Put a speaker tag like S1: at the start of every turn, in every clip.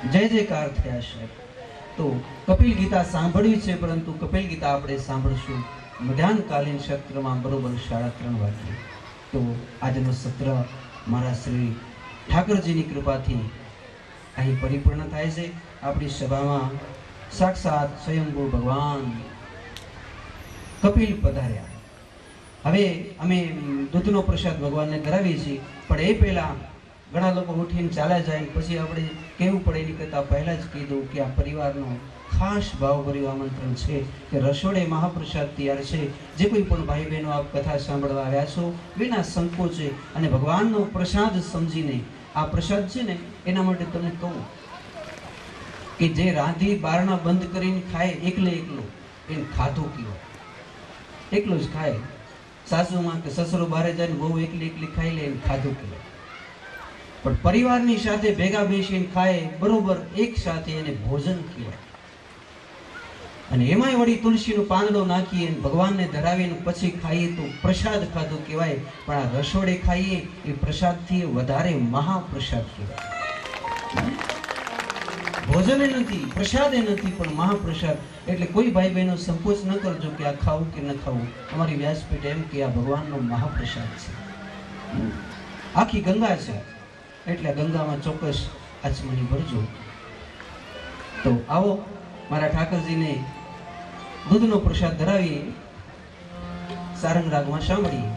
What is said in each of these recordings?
S1: જય જયકાર થયા છે. તો કપિલ ગીતા સાંભળવી છે, પરંતુ કપિલ ગીતા આપણે સાંભળશું મધ્યાહનકાલીન સત્રમાં બરોબર 3:30 વાગે. તો આજનો સત્ર મારા શ્રી ઠાકરજીની કૃપાથી અહીં પરિપૂર્ણ થાય છે. આપણી સભામાં સાક્ષાત સ્વયંભૂ ભગવાન કપિલ પધાર્યા. હવે અમે દૂધનો પ્રસાદ ભગવાનને ધરાવીએ છીએ, પણ એ પહેલા ઘણા લોકો ઉઠીને ચાલ્યા જાય, પછી આપણે કહેવું પડે એની કરતાં પહેલાં જ કીધું કે આ પરિવારનો ખાસ ભાવભર્યું આમંત્રણ છે કે રસોડે મહાપ્રસાદ તૈયાર છે. જે કોઈ પણ ભાઈ બહેનો આપ કથા સાંભળવા આવ્યા છો, વિના સંકોચે અને ભગવાનનો પ્રસાદ સમજીને આ પ્રસાદ છે ને એના માટે તમને કહું કે જે રાંધી બારણા બંધ કરીને ખાય એકલો એને ખાધું કહેવાય. એકલો જ ખાય, સાસુમાં કે સસરો બારે જાય ને બહુ એકલી ખાઈ લે એને ખાધું કહેવાય. પણ પરિવારની સાથે ભેગા બેસીને ખાય બરોબર એક સાથે એને ભોજન કહેવાય. અને એમાંય વળી તુલસીનો પાંદડો નાખીએ ભગવાનને ધરાવીને પછી ખાઈએ તો પ્રસાદ ખાધું કહેવાય. પણ આ રસોડે ખાઈએ એ પ્રસાદથી વધારે મહાપ્રસાદ કહેવાય. ભોજન નથી, પ્રસાદ નથી, પણ મહાપ્રસાદ. એટલે કોઈ ભાઈ બહેનો સંકોચ ન કરજો કે આ ખાવું કે ન ખાવું. અમારી વ્યાસપીઠ એમ કે આ ભગવાનનો મહાપ્રસાદ છે, આખી ગંગા છે, એટલે ગંગામાં ચોક્કસ આચમની ભરજો. તો આવો મારા ઠાકરજીને દૂધનો પ્રસાદ ધરાવી સારંગ રાગમાં સાંભળીએ.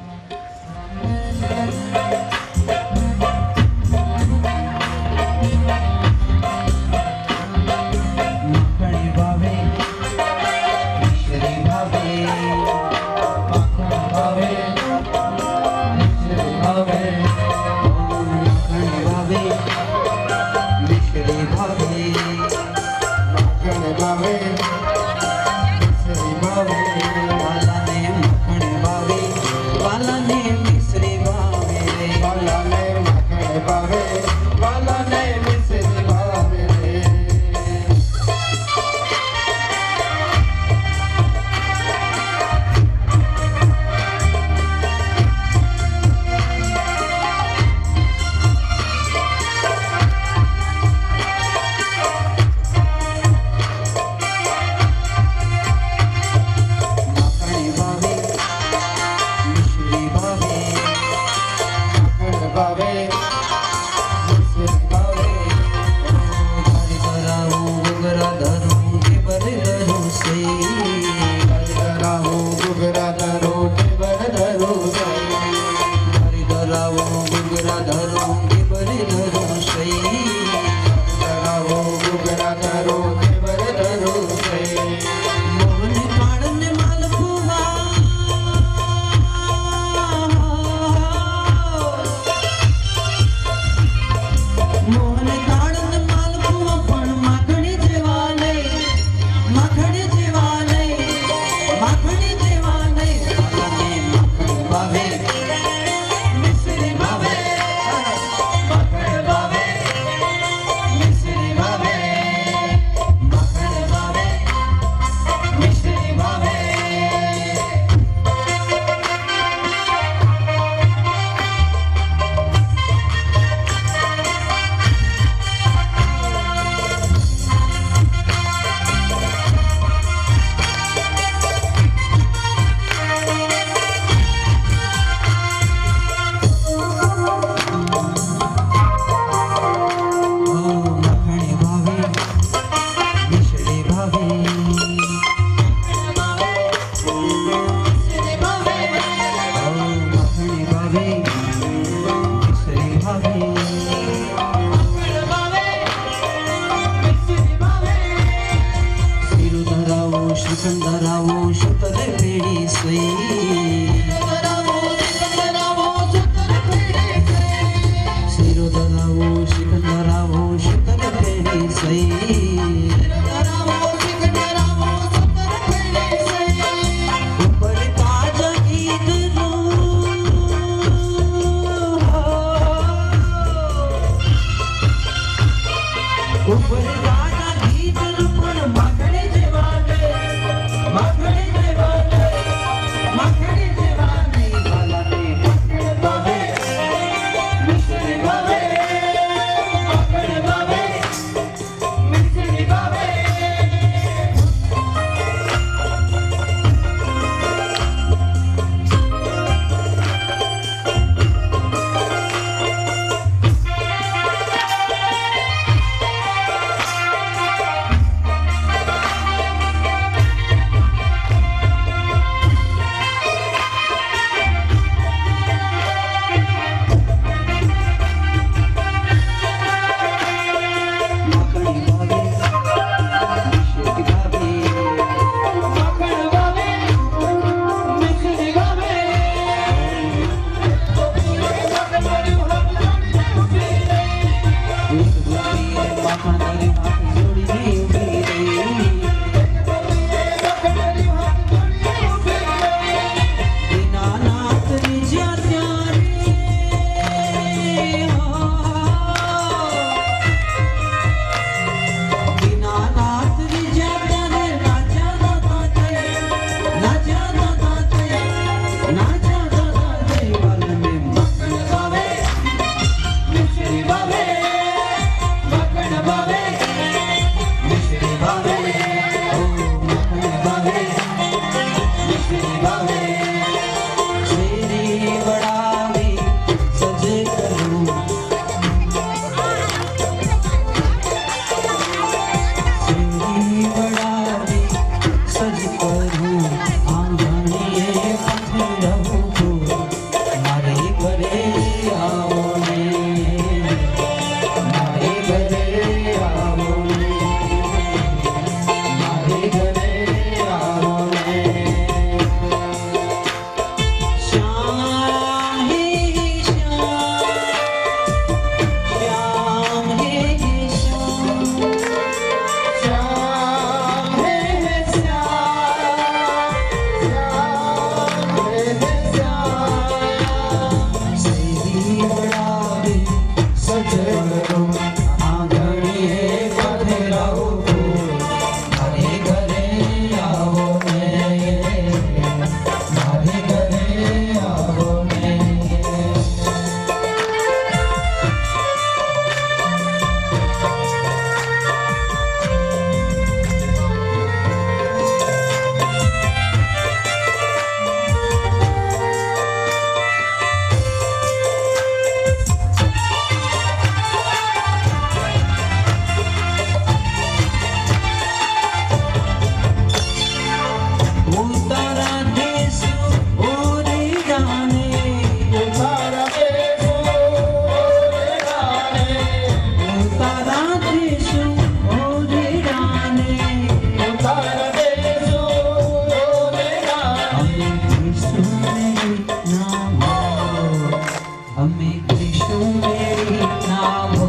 S1: અમે કહીશું મેરી નાવો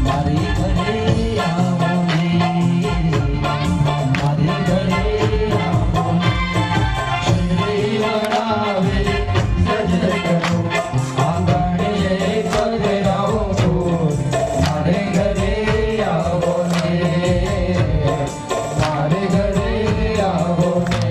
S1: મારે ઘરે આવો ને મારે ઘરે આવો શેરી વડાવે સજ કરો આંગણે પધરાવો મારે ઘરે આવો ને મારે ઘરે આવો ને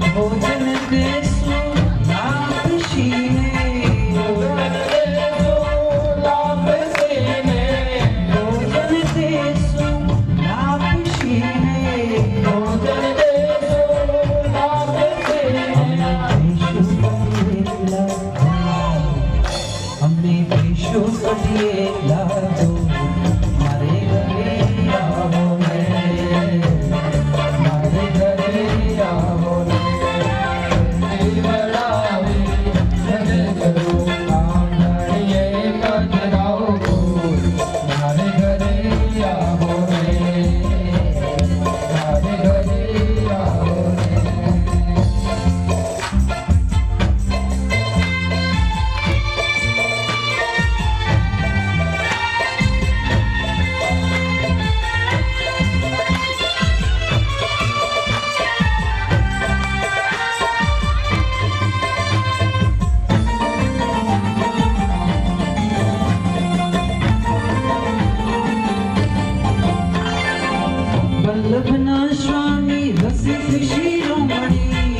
S1: ભોજન દેશું લાપસીને ભોજન દેશું લાપસીને ભોજન દેશું લાપસીને ભોજન દેશું લાપસીને અમને પીશું કઢીએ લાગો મારે ઘરે આવો ને મારે ઘરે આવો ને વલ્લભના સ્વામી રસિક શિરોમણી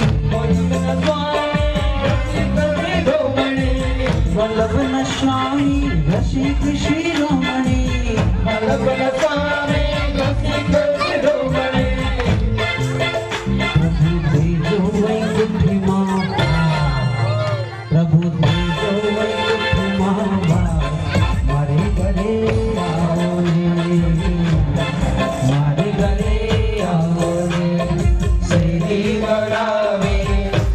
S1: વલ્લભના સ્વામી રસિક શિરોમણી વલ્લભના સ્વામી રસિક શિરોમણી પ્રભુ દેજો વૈકુંઠમાં પ્રભુ દેજો વૈકુંઠમાં મારે ઘરે આવો ને મારે ઘરે આવો ને શેરી વડાવે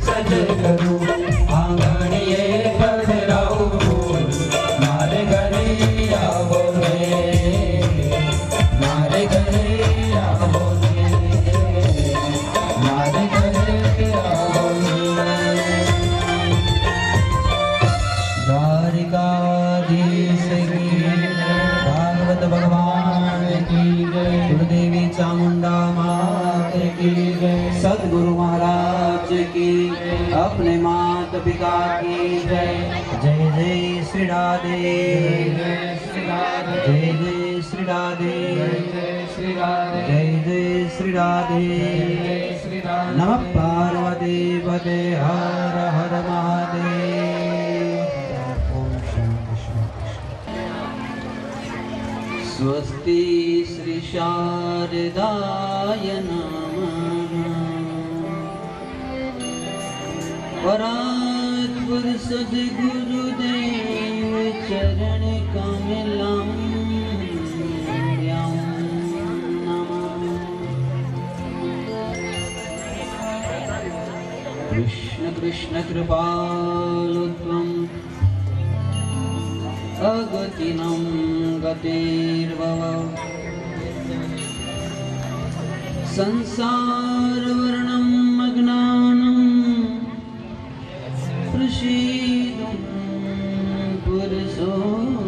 S1: સજ કરું આંગણીએ પધરાવો મારે ઘરે આવો ને મારે ઘરે આવો ને મારે ઘરે આવો ને દ્વારિકાધીશ કી ભાગવત ભગવાન की जय गुरुदेवी चामुंडा मात की जय सद्गुरु महाराज की अपने माता पिता की जय जय जय श्री राधे जय श्री राधे जय जय श्री राधे जय श्री राधे जय जय श्री राधे जय श्री राधे नमः पार्वती पते हर हर महादेव ओम शांति शांति स्वस्ति श्री शारदाय नमः परात्पर सद्गुरुदेव चरण कमलम् कृष्ण कृष्ण कृपालु त्वम् अगतिनं गतिर्भव संसारवर्णं अज्ञानं प्रसीदं पुरुषोत्तम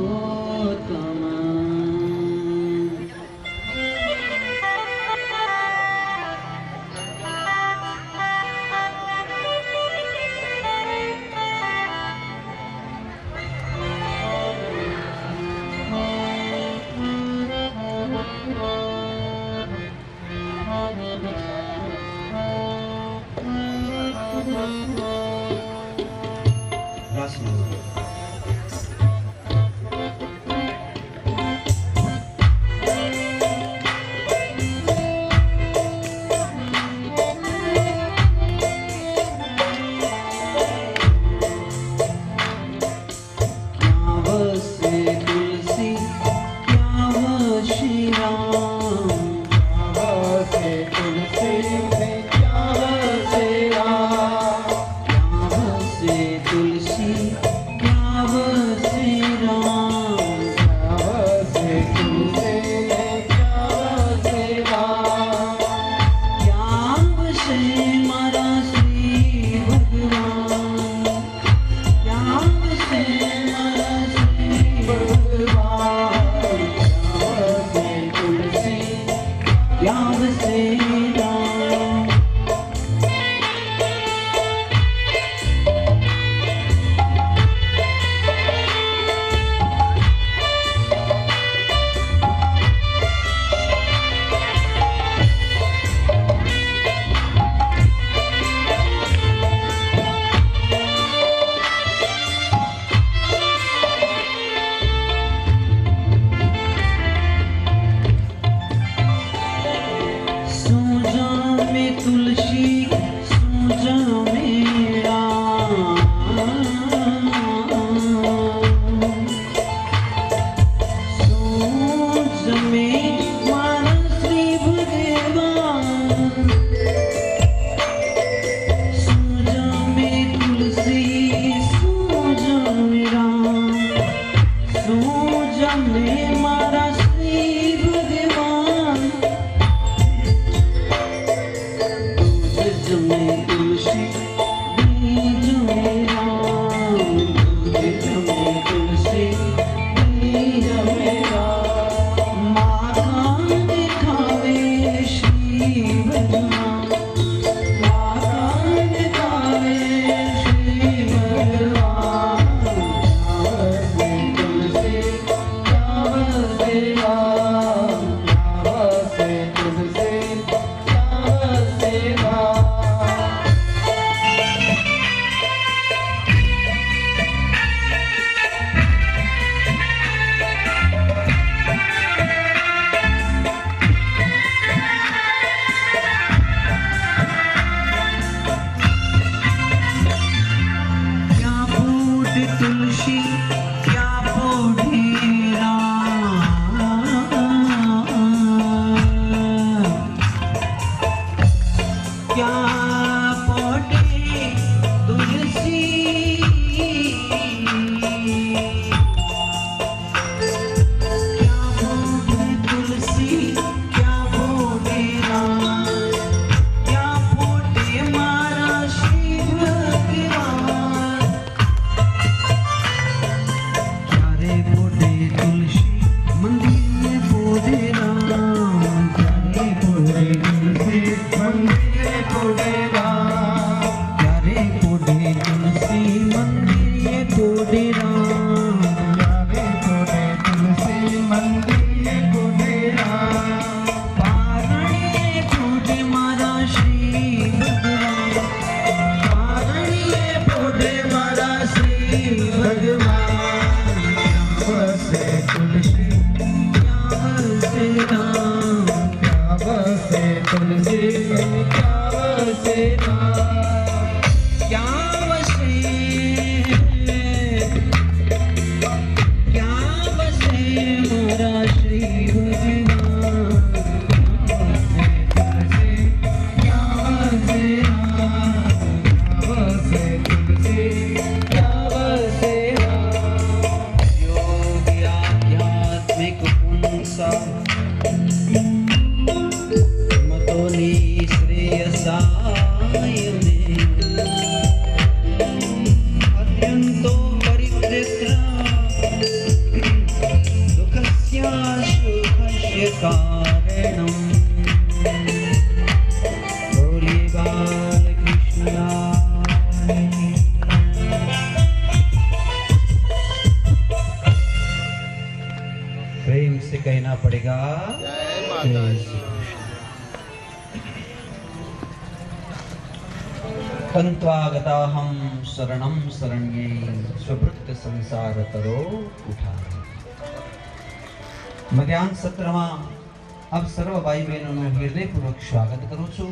S1: से कहना पड़ेगा जय श्री तंत्वागताहम शरणम शरण्ये स्वभृत संसार तरो उठारे। मध्याह्न सत्રમાં આપ સર્વ ભાઈ બહેનોનું હૃદયપૂર્વક સ્વાગત કરું છું।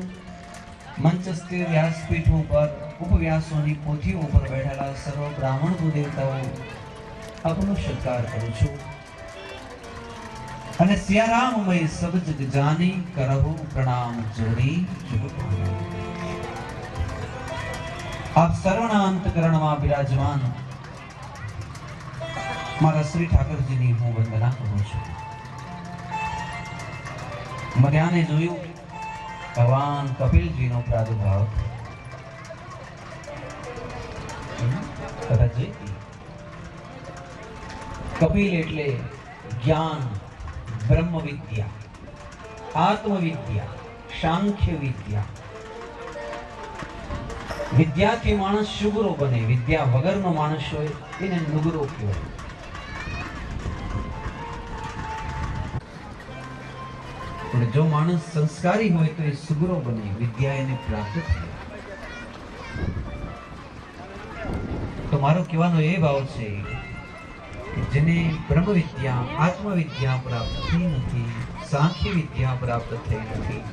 S1: મંચસ્થ વ્યાસપીઠ ઉપર ઉપવ્યાસોની પોથીઓ ઉપર બેઠેલા સર્વ બ્રાહ્મણ ભૂદેવતાઓ આપનો સત્કાર કરું છું અને સિયારામમય સબ જગ જાની કરહુ પ્રણામ જોડી જુગ પામી। આપ સર્વના અંતકરણમાં બિરાજમાન મારા શ્રી ઠાકરજીની હું વંદના કરું છું। મધ્યાહને જોયું ભગવાન કપિલજીનો પ્રાદુર્ભાવ કદાચ કપિલ એટલે જ્ઞાન, બ્રહ્મ વિદ્યા, આત્મવિદ્યા, સાંખ્ય વિદ્યા। વિદ્યાથી માણસ શુગરો બને, વિદ્યા વગરનો માણસ હોય એને નુગરો કહેવાય। જો માણસ સંસ્કારી હોય તો એ સુગરો બને, વિદ્યા એને પ્રાપ્ત થાય। તો મારો કહેવાનો એ ભાવ છે કે જેને બ્રહ્મ વિદ્યા, આત્મવિદ્યા પ્રાપ્ત થઈ નથી, સાંખ્ય વિદ્યા પ્રાપ્ત થઈ નથી,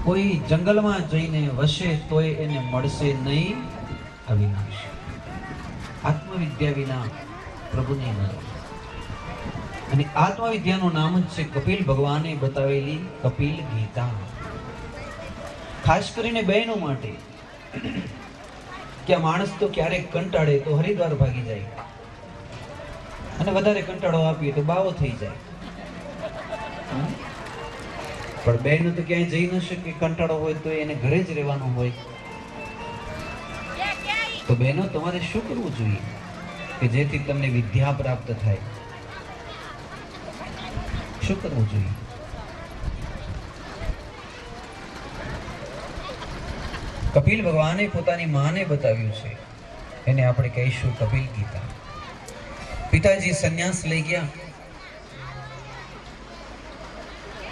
S1: કોઈ જંગલમાં જઈને વસે તોય એને મળશે નહીં અવિનાશ। આત્મવિદ્યા વિના પ્રભુને મળે। અને આત્મવિદ્યાનું નામ જ છે કપિલ ભગવાને બતાવેલી કપિલ ગીતા। ખાસ કરીને બહેનો માટે કે આ માણસ તો ક્યારેક કંટાળે તો હરિદ્વાર ભાગી જાય અને વધારે કંટાળો આપીએ તો બાવો થઈ જાય, પણ બહેનો તો ક્યાંય જઈ ન શકે, કંટાળો હોય તો એને ઘરે જ રહેવાનું હોય। તો બહેનો તમારે શું કરવું જોઈએ કે જેથી તમને વિદ્યા પ્રાપ્ત થાય? શું કરવું જોઈએ? કપિલ ભગવાને પોતાની માને બતાવ્યું છે, એને આપણે કહીશું કપિલ ગીતા। પિતાજી સંન્યાસ લઈ ગયા,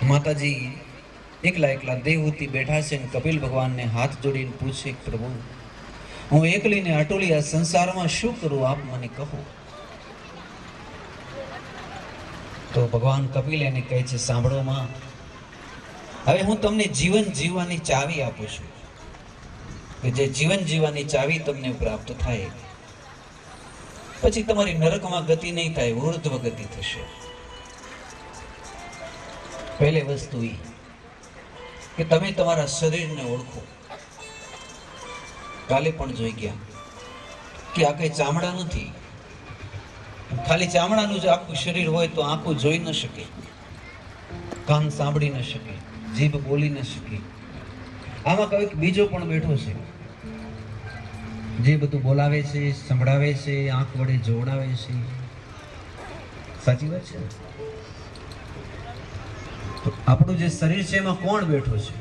S1: માતાજી એકલા એકલા દેવહૂતિ બેઠા છે ને કપિલ ભગવાનને હાથ જોડીને પૂછે, પ્રભુ હું એકલીને અટોલી આ સંસારમાં શું કરું, આપ મને કહો। તો ભગવાન કપિલ એને કહે છે, સાંભળો માં, હવે હું તમને જીવન જીવવાની ચાવી આપું છું કે જે જીવન જીવવાની ચાવી તમને પ્રાપ્ત થાય પછી તમારી નરકમાં ગતિ નહીં થાય, ઉર્ધ્વ ગતિ થશે। પહેલી વસ્તુ એ કે તમે તમારા શરીરને ઓળખો। કાલે પણ જોઈ ગયા કે આ કઈ ચામડા નથી, ખાલી ચામડાનું જ આખું શરીર હોય તો આંખો જોઈ ન શકે, કાન સાંભળી ન શકે, જીભ બોલી ન શકે। આમાં કઈક બીજો પણ બેઠો છે જે બધું બોલાવે છે, સંભળાવે છે, આંખ વડે જોડાવે છે। સાચી વાત છે? તો આપણું જે શરીર છે એમાં કોણ બેઠો છે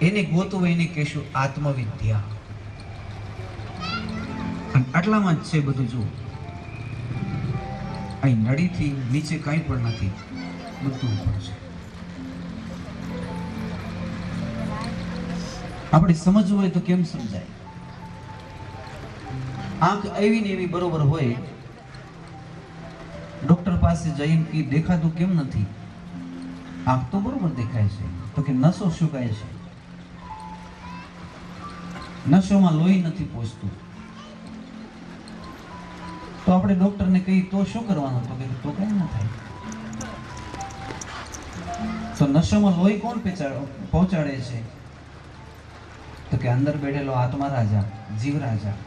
S1: એને ગોતવું, એને કહેશું આત્મવિદ્યા। અને આટલામાં જ છે બધું। જુઓ, અહીં નળીથી નીચે કંઈ પણ નથી, બધું ઉપર છે। આપણે સમજવું હોય તો કેમ સમજાય? આંખ એવી ને એવી બરોબર હોય, ડોક્ટર પાસે જઈને કે દેખાતું કેમ નથી? આંખ તો બરોબર દેખાય છે, તો કે નસો સુકાય છે, નસોમાં લોહી નથી પહોંચતું। તો આપણે ડોક્ટરને કહી તો શું કરવાનું? તો કે તો કઈ ન થાય। તો નશોમાં લોહી કોણ પહોંચાડે છે? તો કે અંદર બેઠેલો આત્મા રાજા, જીવ રાજા।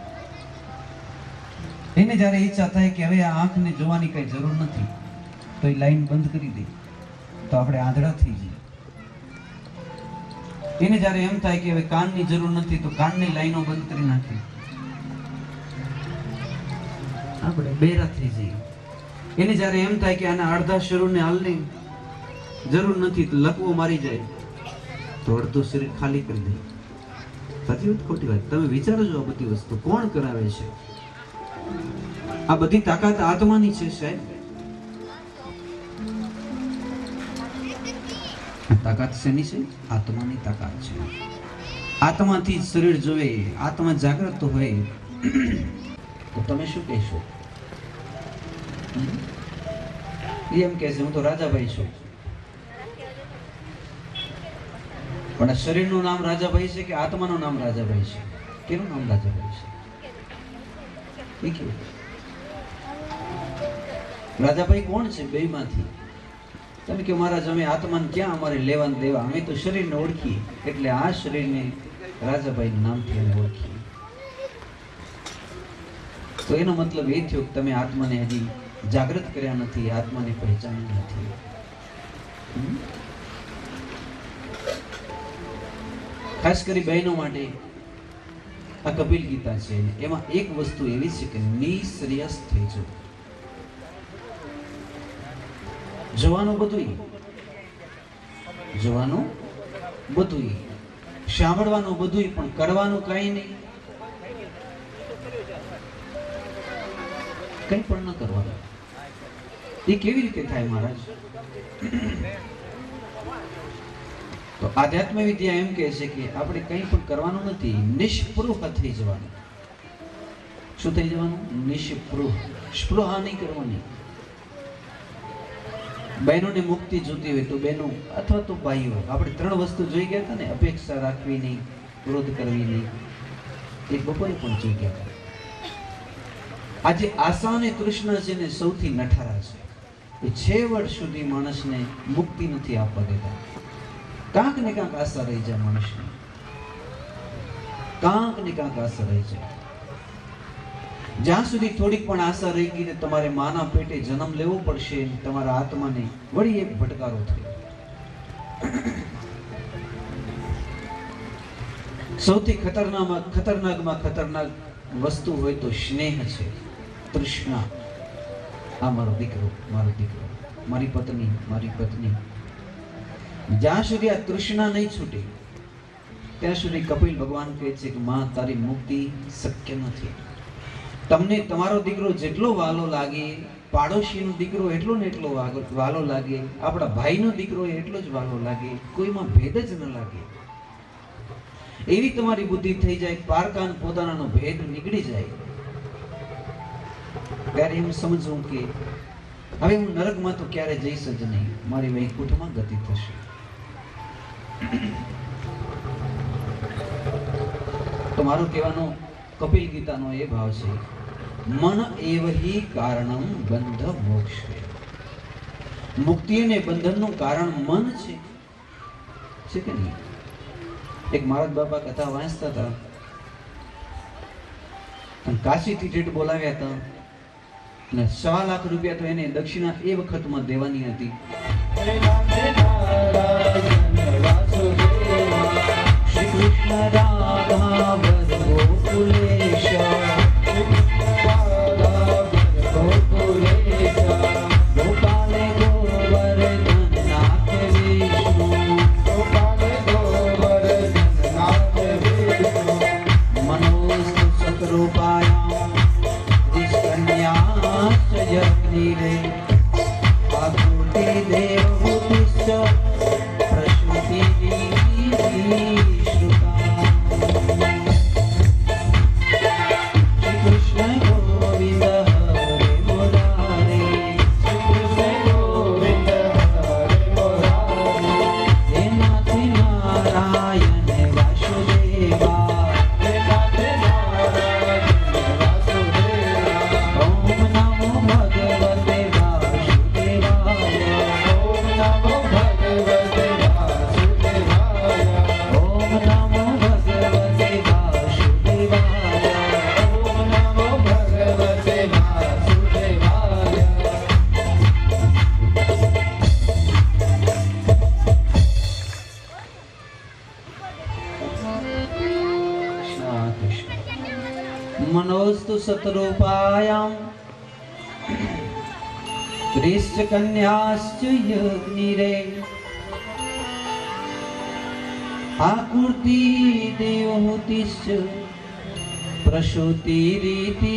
S1: એને જ્યારે ઈચ્છા થાય કે હવે આ આંખને જોવાની કઈ જરૂર નથી તો એ લાઈન બંધ કરી દે, તો આપણે આંધળા થઈ જઈએ। એને જ્યારે એમ થાય કે હવે કાનની જરૂર નથી તો કાનની લાઈનો બંધ કરી નાખી, આપણે બેરા થઈ જઈએ। એને જ્યારે એમ થાય કે આના અડધા શરીરને હાલની જરૂર નથી તો લકવો મારી જાય તો અડધું શરીર ખાલી કરી દે। સાચી વાત ખોટી વાત? તમે વિચારો છો, આ બધી વસ્તુ કોણ કરાવે છે? આ બધી તાકાત આત્માની છે સાહેબ। તાકાત શેની છે? આત્માની તાકાત છે. આત્માથી શરીર જોવે, આત્મા જાગૃત હોય તો તમે શું કહેશો? એમ કહે છે હું તો રાજાભાઈ છું. પણ શરીરનું નામ રાજાભાઈ છે કે આત્માનું નામ રાજાભાઈ છે? કેનું નામ રાજાભાઈ છે? એ કેવું? રાજાભાઈ કોણ છે બેમાંથી? તમે કે મહારાજ અમે આત્માને ક્યાં અમારે લેવા દેવા, અમે તો શરીરને ઓળખીએ, એટલે આ શરીરને રાજાભાઈના નામથી અમે ઓળખીએ. તો એનો મતલબ એ થયો કે તમે આત્માને હજી જાગૃત કર્યા નથી, આત્માને પહેચાની નથી. ખાસ કરી બહેનો માટે આ કપિલ ગીતા છે. એમાં એક વસ્તુ એવી છે કે નિશ્રેયસ થઈ જવું. જોવાનું બધું, સાંભળવાનું બધું, પણ કરવાનું કઈ નહીં, કઈ પણ ન કરવાનું. એ કેવી રીતે થાય મહારાજ? તો આધ્યાત્મ વિદ્યા એમ કહે છે કે આપણે કંઈ પણ કરવાનું નથી, નિષ્પૃહ થઈ જવાનું. શું થઈ જવાનું? નિષ્પૃહ. સ્પૃહા નહીં કરવાની. બહેનોને મુક્તિ જોતી હોય તો બહેનો અથવા તો ભાઈઓ, આપણે 3 વસ્તુ જોઈ ગયા હતા ને. અપેક્ષા રાખવી નહીં, ક્રોધ કરવી નહીં, એક બપોરે પણ જોઈ ગયા હતા. આજે આશા અને તૃષ્ણા છે ને સૌથી નઠારા છે. એ છેવટ સુધી માણસને મુક્તિ નથી આપવા દેતા. કાંક ને કાંક આશા રહી જાય માણસને, કાંક ને કાંક આશા રહી જાય. જ્યાં સુધી થોડીક પણ આશા રહી ગઈ ને તમારે માના પેટે જન્મ લેવો પડશે, તમારા આત્માને વળી એક ભટકારો થયો. સૌથી ખતરનાકમાં ખતરનાક વસ્તુ હોય તો સ્નેહ છે, તૃષ્ણા. આ મારો દીકરો, મારી પત્ની. જ્યાં સુધી આ તૃષ્ણા નહીં છૂટે ત્યાં સુધી કપિલ ભગવાન કહે છે કે માં તારી મુક્તિ શક્ય નથી. તમને તમારો દીકરો જેટલો વાલો લાગે, પાડોશીનો દીકરો એટલો ને એટલો વાલો લાગે, આપણા ભાઈનો દીકરો એટલો જ વાલો લાગે, કોઈમાં ભેદ જ ન લાગે. એવી તમારી બુદ્ધિ થઈ જાય, પારકાન પોતાનાનો ભેદ નીકળી જાય, ત્યારે એમ સમજવું કે હવે હું નરકમાં તો ક્યારે જઈશ જ નહીં, મારી વૈકુંઠમાં ગતિ થશે. તો મારો કહેવાનો કપિલ ગીતાનો એ ભાવ છે, મન એવહી કારણમ બંધ મોક્ષ. મુક્તિ અને બંધનનું કારણ મન છે કે નહીં? એક મહારાજ બાપા કથા વાંચતા હતા, કાશીથી ઠેઠ બોલાવ્યા હતા, અને 1.25 લાખ રૂપિયા તો એને દક્ષિણા એ વખતમાં દેવાની હતી. શ્રી કૃષ્ણ રાધા ગોકુલેશ मनोस्तु शतरूपायां त्रिश्च कन्याश्च यज्ञिरे आकृति देवहूतिश्च प्रसूतिरीति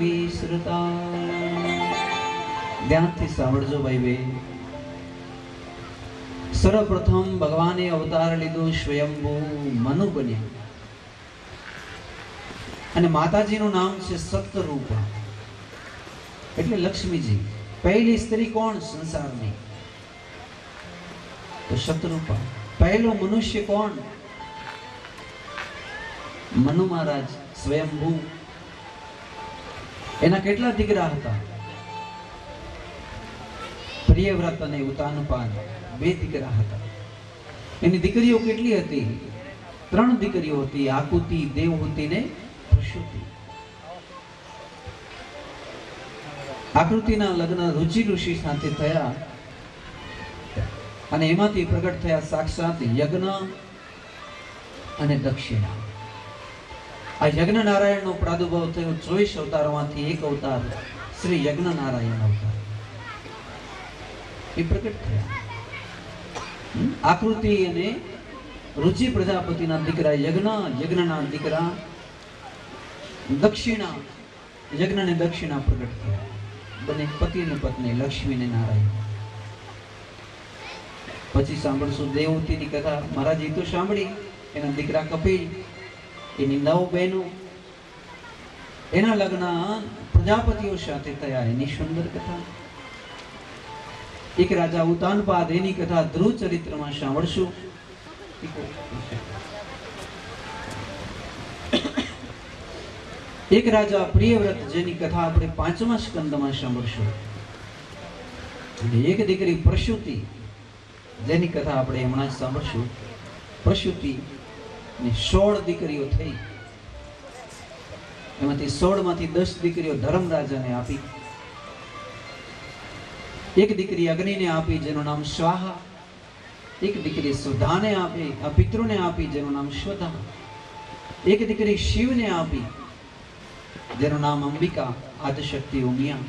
S1: विश्रुता। ध्यानથી સાંભળજો ભાઈ બહેન. સર્વપ્રથમ ભગવાને અવતાર લીધો, સ્વયંભૂ મનુ બન્યા. અને માતાજીનું નામ છે સતરૂપા, એટલે લક્ષ્મીજી. પહેલી સ્ત્રી કોણ સંસારની? તો સતરૂપા. પહેલો મનુષ્ય કોણ? મનુ મહારાજ સ્વયંભૂ. એના કેટલા દીકરા હતા? પ્રિયવ્રત અને ઉતાનપાદ, 2 દીકરા હતા. એની દીકરીઓ કેટલી હતી? 3 દીકરીઓ હતી, આકુતિ, દેવહૂતિ ને પ્રસૂતિ. આકૃતિના લગ્ન રુચિ ઋષિ સાથે થયા અને એમાંથી પ્રગટ થયા સાક્ષાત યજ્ઞ અને દક્ષિણા. આ યજ્ઞ નારાયણનો પ્રાદુર્ભાવ થયો 24 અવતારોમાંથી એક અવતાર શ્રી યજ્ઞ નારાયણ અવતાર એ પ્રગટ થયા. આકૃતિ અને રુચિ પ્રજાપતિના દીકરા યજ્ઞ, યજ્ઞના દીકરા દક્ષિણા, યજ્ઞ ને દક્ષિણા પ્રગટ થયા. બંને પતિ અને પત્ની, લક્ષ્મી ને નારાયણ. પછી સાંભળશું દેવહૂતિની કથા. મહારાજ એ તો સાંભળી. એના દીકરા કપિલ, એની 9 બહેનો, એના લગ્ન પ્રજાપતિઓ સાથે થયા, એની સુંદર કથા. એક રાજા ઉતાનપાદ, એની કથા ધ્રુવ ચરિત્રમાં સાંભળશું. એક રાજા પ્રિયવ્રત, જેની કથા આપણે 5મા સ્કંદમાં સાંભળશું. અને એક દીકરી પ્રસૂતિ, જેની કથા આપણે હમણાં જ સાંભળશું. પ્રસૂતિ ને 16 દીકરીઓ થઈ. એમાંથી 16 માંથી 10 દીકરીઓ ધર્મરાજાને આપી. એક દીકરી અગ્નિને આપી, જેનું નામ સ્વાહા. એક દીકરી સુધાને આપી, પિતૃને આપી, જેનું નામ સ્વધા. એક દીકરી શિવને આપી, જેનું નામ અંબિકા, આદિશક્તિ ઉમિયા.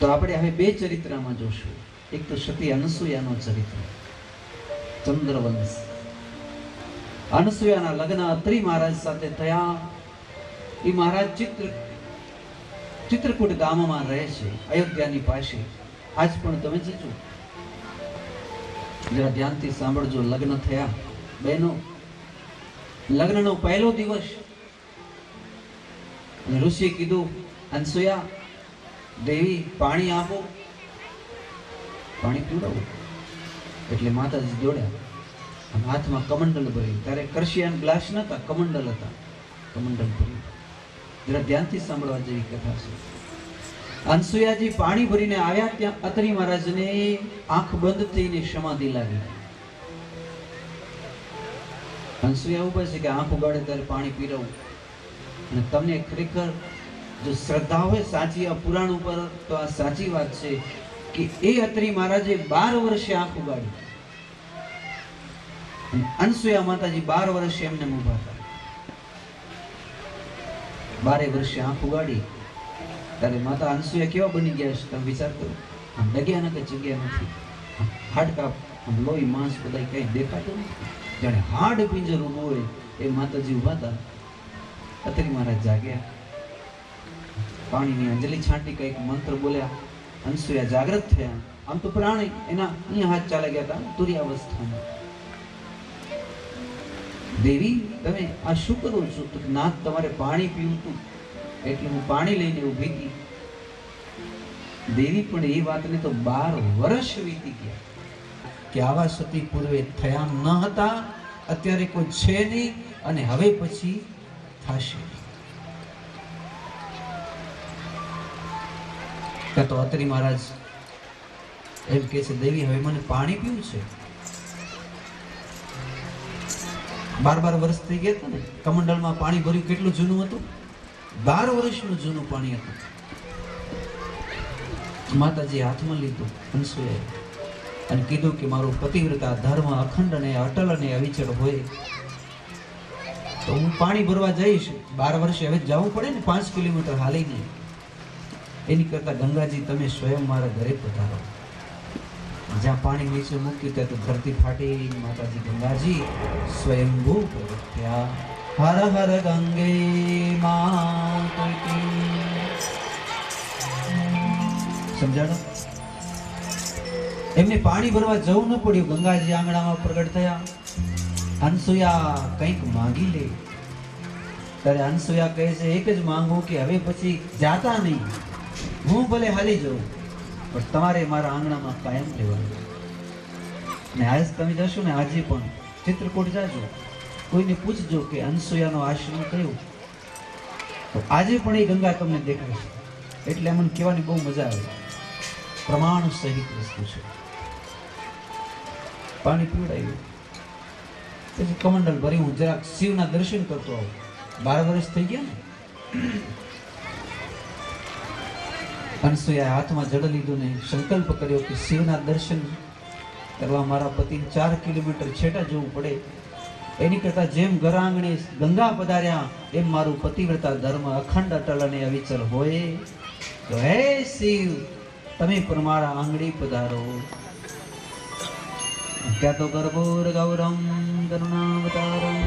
S1: તો આપણે હવે 2 ચરિત્રમાં જોશું. એક તો સતી અનસૂયાનો ચરિત્ર, ચંદ્રવંશ. અનસૂયાના લગ્ન અત્રિ મહારાજ સાથે થયા. એ મહારાજ ચિત્રકૂટ ગામમાં રહે છે, અયોધ્યાની પાસે. આજ પણ તમે જજો, જરા ધ્યાનથી સાંભળજો. લગ્ન થયા બહેનો. લગ્નનો પહેલો દિવસ ઋષિએ કીધું, અનસૂયા દેવી પાણી આપો, પાણી પીવડાવો. એટલે માતાજી દોડ્યા અને હાથમાં કમંડલ ભર્યું. ત્યારે કરશિયાન ગ્લાસ નતા, કમંડલ હતા. કમંડલ ભર્યું. જરા ધ્યાનથી સાંભળવા જેવી કથા છે. અનસૂયાજી પાણી ભરીને આવ્યા. ત્યાં અત્રિ મહારાજને આંખ બંધ થઈને સમાધિ લાગી. અનસૂયા ઉભા છે કે આંખ ઉગાડે ત્યારે પાણી પીરવું. અને તમને ખરેખર જો શ્રદ્ધા હોય સાચી આ પુરાણ ઉપર, તો આ સાચી વાત છે કે એ અત્રિ મહારાજે 12 વર્ષે આંખ ઉગાડી. અનસૂયા માતાજી 12 વર્ષે એમને ઊભા હતા. 12 વર્ષે આંખ ઉગાડી ત્યારે માતા અનસૂયા કેવા બની ગયા છે તમે વિચાર કરો. આમ ડગ્યા ના કઈ જગ્યા નથી, હાડકા, લોહી, માંસ બધા કઈ દેખાતું નથી. જાણે હાડ પિંજર ઊભું હોય એ માતાજી ઊભા હતા. અત્રિ મહારાજ જાગ્યા, પાણીની અંજલિ છાંટી, કઈક મંત્ર બોલ્યા. અનસૂયા જાગૃત થયા. આમ તો પ્રાણી એના અહીંયા હાથ ચાલી ગયા હતા તુર્યાવસ્થામાં. દેવી તમે આ શું કરો છો? તો નાથ તમારે પાણી પીવું હતું એટલે હું પાણી લઈને ઊભી હતી. દેવી પણ એ વાતને તો 12 વર્ષ વીતી ગયા કે આવા સતી પૂર્વે થયા ન હતા, અત્યારે કોઈ છે નહીં અને હવે પછી થશે. તો અત્રિ મહારાજ એમ કે છે, દેવી હવે મને પાણી પીવું છે. 12 વર્ષ થઈ ગયા હતા ને. કમંડલમાં પાણી ભર્યું, કેટલું જૂનું હતું? 12 વર્ષનું જૂનું પાણી હતું. માતાજી હાથમાં લીધું અનસૂયાએ અને કીધું કે મારો પતિવ્રતા ધર્મ અખંડ અને અટલ અને અવિચળ હોય તો હું પાણી ભરવા જઈશ. 12 વર્ષે હવે જવું પડે ને, 5 કિલોમીટર હાલીને. એની કરતા ગંગાજી તમે સ્વયં મારા ઘરે પધારો. જ્યાં પાણી નીચે મૂક્યું ત્યાં તો ધરતી ફાટી. માતાજી ગંગાજી સ્વયંભૂ પ્રગટ્યા. હર હર ગંગે માત કી. સમજાણો? એમને પાણી ભરવા જવું ન પડ્યું, ગંગાજી આંગણામાં પ્રગટ થયા. અનસુયા કંઈક માંગી લે. ત્યારે અનસુયા કહે છે, એક જ માંગુ કે હવે પછી જાતા નહીં, હું ભલે હાલી જાઉં પણ તમારે મારા આંગણામાં કાયમ રહેવાનું. ને આજ તમે જશો ને, આજે પણ ચિત્રકૂટ જાજો, કોઈને પૂછજો કે અનસુયાનો આશ્રમ કયો, તો આજે પણ એ ગંગા તમને દેખાશે. એટલે અમને કહેવાની બહુ મજા આવે. પ્રમાણ સહિત વસ્તુ છે. પાણી પીવડાવ્યું, પછી કમંડલ ભરી હું જરાક શિવના દર્શન કરતો આવું. 12 વર્ષ થઈ ગયા ને. અનસુયાએ હાથમાં જળ લીધું ને સંકલ્પ કર્યો કે શિવના દર્શન કરવા મારા પતિને 4 કિલોમીટર છેટા જવું પડે, એની કરતા જેમ ઘર આંગણે ગંગા પધાર્યા એમ મારું પતિવ્રતા ધર્મ અખંડ અટલ અને અવિચલ હોય. તો હે શિવ, તમે પણ મારા આંગણે પધારો. ક્યાં તો ગર્ભોર ગૌરમ કરુણાવતારમ.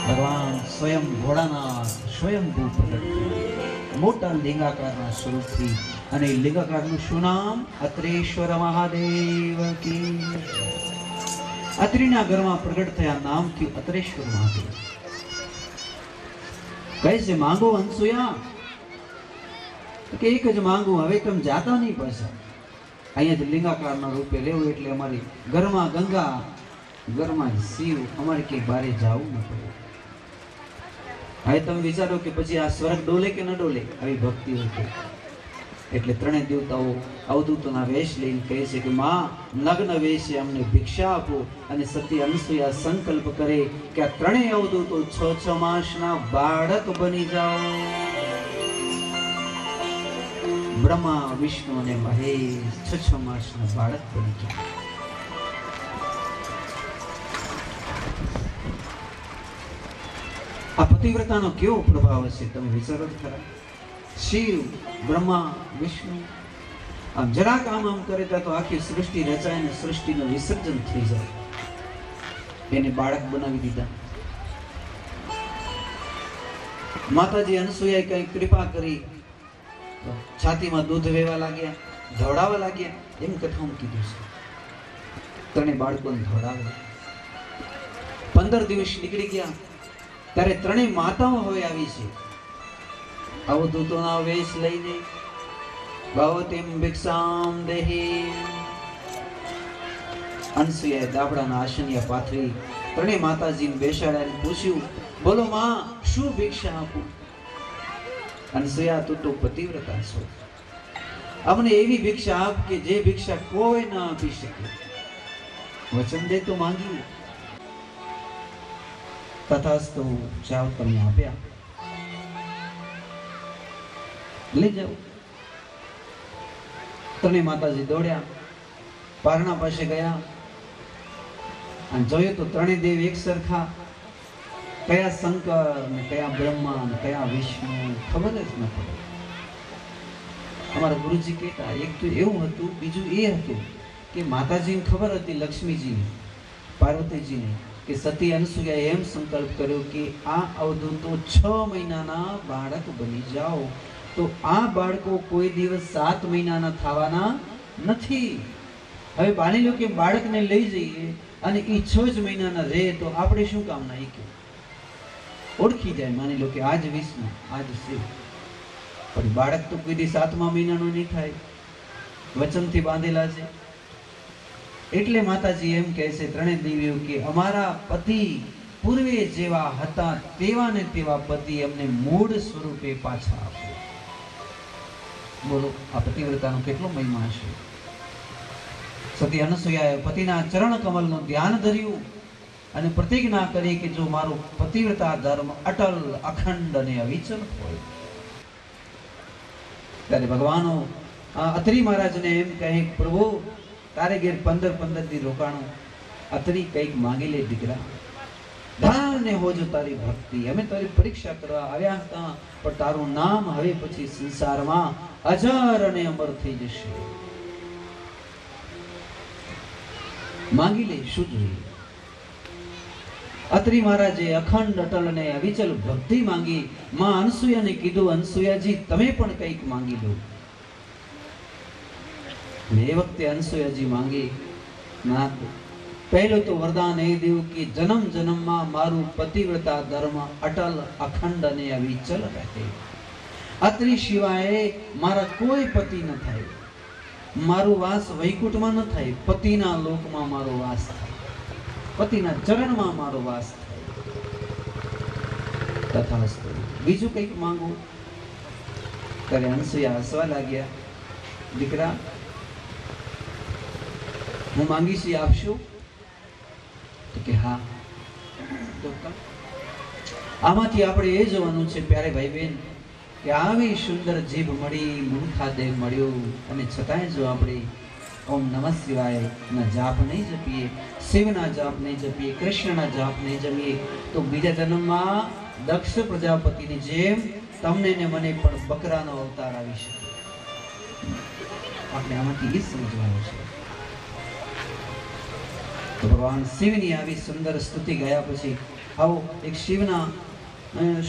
S1: ભગવાન સ્વયં ભોળાનાથ સ્વયંભૂ પ્રગટ થયા મોટા લિંગાકારના સ્વરૂપથી. અને લિંગાકારનું શું નામ? અત્રેશ્વર મહાદેવ કી. અત્રિના ઘરમાં પ્રગટ થયા, નામ થયું અત્રેશ્વર મહાદેવ. કહે છે, માંગો અનસુયા. કે એક જ માંગુ, હવે તમે જાતા નહીં પાછા. અહીંયા જ લિંગાકારના રૂપે લેવું, એટલે અમારી ઘરમાં ગંગા, ઘરમાં શિવ, અમારે ક્યાંય બારે જવું ન પડે. હવે તમે વિચારો કે પછી આ સ્વર્ગ ડોલે કે ન ડોલે આવી ભક્તિ હોય. એટલે 3 દેવતાઓ અવધૂતોના વેશ લઈને કહે છે કે માં, નગ્ન વેશે અમને ભિક્ષા આપો. અને સતી અનસુયા સંકલ્પ કરે કે આ 3 અવધૂતો 6 માસના બાળક બની જાઓ. બ્રહ્મા, વિષ્ણુ અને મહેશ 6 માસના બાળક બની ગયા. આ પતિવ્રતાનો કેવો પ્રભાવ હશે તમે વિચારો ખરા. શિવ, બ્રહ્મા, વિષ્ણુ આમ જરાક આમ કરે તો આખી સૃષ્ટિ રચાય અને સૃષ્ટિનું વિસર્જન થઈ જાય. એને બાળક બનાવી દીધા. માતાજી અનસુયાએ કઈ કૃપા કરી, છાતીમાં દૂધ વહેવા લાગ્યા, ધવડાવવા લાગ્યા. એમ કથામાં કીધું છે. 3 બાળકોને ધવડાવ્યા. 15 દિવસ નીકળી ગયા. ત્યારે 3 માતાઓ હવે આવી છે અવધૂતોના વેશ લઈને. ભવતીમ ભિક્ષામ દેહી. અનસુયાએ દાબડાના આસનિયા પાથરી 3 માતાજીને બેસાડ્યા, પૂછ્યું, બોલો માં, શું ભિક્ષા આપું? અનસુયા, તું તો પતિવ્રતા છો, અમને એવી ભિક્ષા આપ કે જે ભિક્ષા કોઈ ના આપી શકે. વચન દે તો માંગ્યું. તથાસ્તુ, જાઓ તમે આપ્યા, લઈ જાઓ. 3 માતાજી દોડ્યા, પારણા પાસે ગયા અને જોયું તો 3 દેવ એક સરખા. કયા શંકર ને કયા બ્રહ્મા ને કયા વિષ્ણુ ખબર જ ન પડે. અમારા ગુરુજી કહેતા, એક તો એવું હતું, બીજું એ હતું કે માતાજીને ખબર હતી, લક્ષ્મીજીને, પાર્વતીજીને, કે સતી અનસુયાએ એમ સંકલ્પ કર્યો કે આ અવધૂતો 6 મહિનાના બાળક બની જાઓ. તો આ બાળકો કોઈ દિવસ 7 મહિનાના થવાના નથી. હવે માની લો કે બાળકને લઈ જઈએ અને એ 6 જ મહિનાના રહે, તો આપણે શું કામના? એ કે ઓળખી જાય, માની લો કે આજ વિષ્ણુ, આજ શિવ, પણ બાળક તો કોઈ દી 7મા મહિનાનો નહીં થાય, વચનથી બાંધેલા છે. એટલે માતાજી એમ કહે છે 3 દેવીઓ કે અમારા પતિ પૂર્વે જેવા હતા તેવા ને તેવા પતિ અમને મૂળ સ્વરૂપે પાછા આપો. બોલો, આ પતિવ્રતાનો કેટલો મહિમા છે. સતી અનસુયાએ પતિના ચરણ કમલનું ધ્યાન ધર્યું અને પ્રતિજ્ઞા કરી કે જો મારો પતિવ્રતા ધર્મ અટલ, અખંડ અને અવિચલ હોય. ત્યારે ભગવાનો અત્રી મહારાજને એમ કહે, પ્રભુ તારે ઘેર 15 દી રોકાણું, અત્રી કંઈક માંગી લે દીકરા, ધન્ય હોજો તારી ભક્તિ. અમે તારી પરીક્ષા કરવા આવ્યા હતા, પણ તારું નામ હવે પછી સંસારમાં અજર અને અમર થઈ જશે. માંગી લે, શું જોઈએ? અત્રિ મહારાજે અખંડ અટલ અને અવિચલ ભક્તિ માંગી. માં અનસુયાને કીધું, અનસુયાજી તમે પણ કંઈક માંગી લો. એ વખતે અનસુયાજી માંગી, નાથ પહેલું તો વરદાન એ દેવું કે જન્મ જન્મમાં મારું પતિવ્રતા ધર્મ અટલ અખંડ અને અવિચલ રહે. અત્રિ સિવાય મારા કોઈ પતિ ન થાય, મારો વાસ વૈકુંઠમાં ન થાય, પતિના લોકમાં મારો વાસ થાય, પતિના ચરણમાં મારો વાસ થાય. તથાસ્તુ. બીજું કંઈક માંગો. ત્યારે અનસુયા હસવા લાગ્યા. દીકરા હું માંગીશ એ આપશો? તો કે હા. આમાંથી આપણે એ જોવાનું છે પ્યારે ભાઈ બહેન કે આવી સુંદર જીભ મળી, મુખાદે મળ્યો, અને છતાંય જો આપણે ઓમ નમઃ શિવાય ના જાપ નહીં જપીએ, શિવના જાપ નહીં જપીએ, કૃષ્ણના જાપ નહીં જપીએ, તો બીજા જન્મમાં દક્ષ પ્રજાપતિની જેમ તમને ને મને પણ બકરાનો અવતાર આવી શકે. આપણે આમાંથી એ સમજવાનું છે. તો ભગવાન શિવની આવી સુંદર સ્તુતિ ગાયા પછી આવો એક શિવના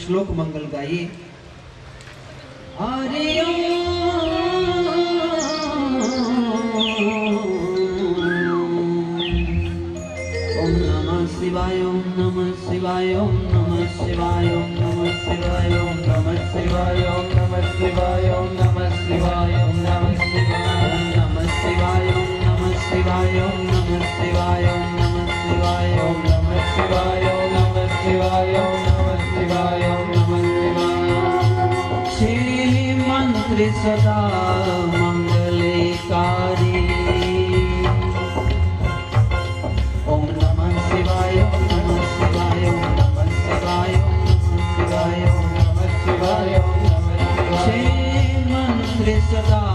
S1: શ્લોક મંગલ ગાઈએ. હરિ ઓમ નમઃ શિવાય, ઓમ નમઃ શિવાય, ઓમ નમઃ શિવાય, ઓમ નમઃ શિવાય, ઓમ નમઃ શિવાય, ઓમ નમઃ શિવાય, ઓમ નમઃ શિવાય, ઓમ નમઃ શિવાય, ઓમ નમઃ શિવાય, ઓમ નમઃ શિવાય, ઓમ નમઃ શિવાય, ઓમ નમઃ શિવાય, ઓમ નમઃ શિવાય, ઓમ નમઃ શિવાય, ઓમ નમઃ શિવાય. શ્રી મંત્ર સદા મંગલકારી. ઓમ નમઃ શિવાય, ઓમ નમઃ શિવાય, ઓમ નમઃ શિવાય, ઓમ નમઃ શિવાય, ઓમ નમઃ શિવાય, ઓમ નમઃ શિવાય. શ્રી મંત્ર સદા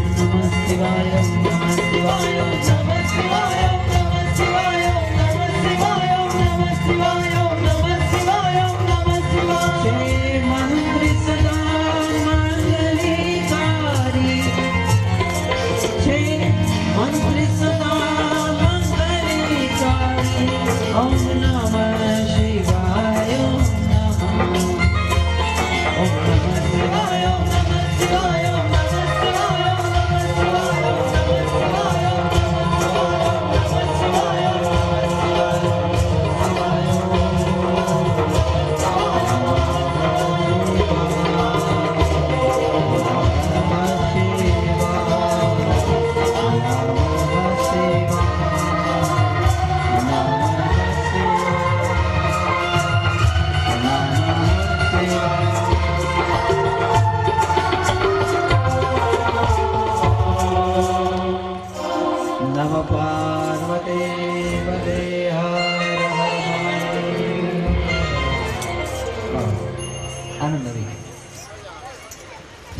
S1: Namaste Vaya, Namaste Vaya.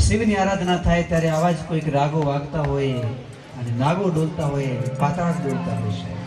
S1: શિવની આરાધના થાય ત્યારે આવા જ કોઈક રાગો વાગતા હોય અને નાગો ડોલતા હોય, પાતાળ ડોલતા હોય છે.